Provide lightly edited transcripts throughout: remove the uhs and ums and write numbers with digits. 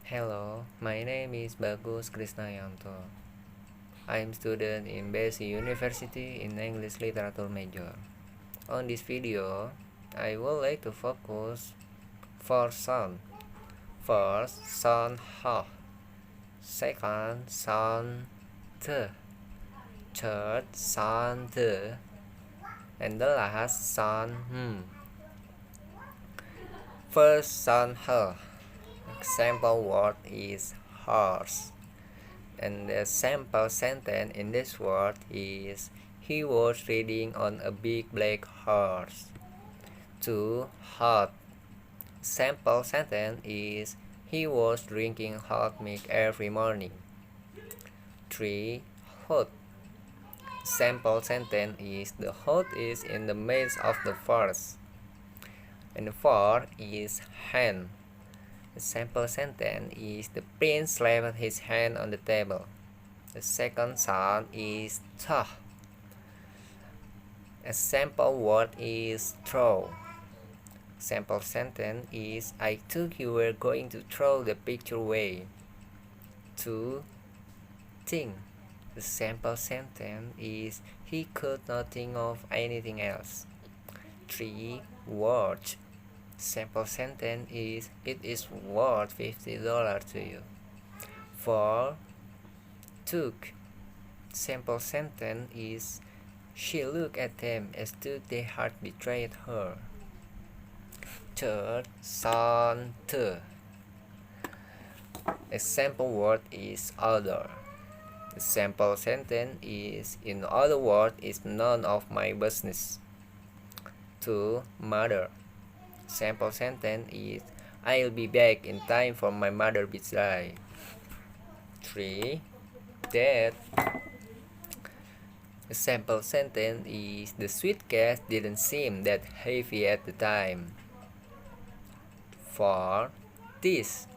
Hello, my name is Bagus Krisnayanto. I am student in BSc University in English Literature major. On this video, I would like to focus first sound. First, sound H. Second, sound T. Third, sound T. And the last, sound M. First, sound H. Example word is horse. And the sample sentence in this word is he was riding on a big black horse. 2. Hot. Sample sentence is he was drinking hot milk every morning. 3. Hot. Sample sentence is the hot is in the midst of the forest. And 4 is hand. The sample sentence is the prince left his hand on the table. The second sound is th. A sample word is throw. Sample sentence is I thought you were going to throw the picture away. 2. Think. The sample sentence is he could not think of anything else. 3. Watch. Sample sentence is it is worth $50 to you. 4. Took. Sample sentence is she looked at them as though their heart betrayed her. Third, sound T. Example word is other. The sample sentence is in other words is none of my business. 2. Mother. Sample sentence is I'll be back in time for my mother's birthday. 3. Dad. The sample sentence is the suitcase didn't seem that heavy at the time. 4. This.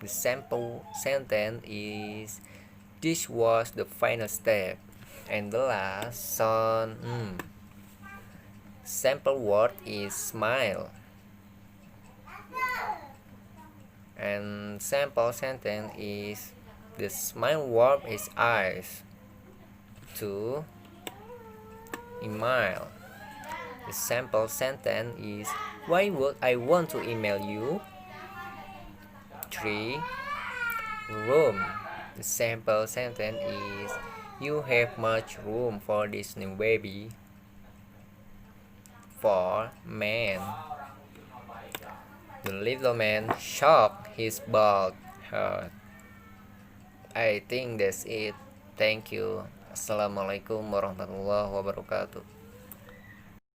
The sample sentence is this was the final step. And the last sound Sample word is smile. And sample sentence is the smile word is eyes. 2. Email. The sample sentence is why would I want to email you? 3. Room. The sample sentence is you have much room for this new baby. 4. Man. The little man shook his bald head. I think that's it. Thank you. Assalamualaikum warahmatullahi wabarakatuh.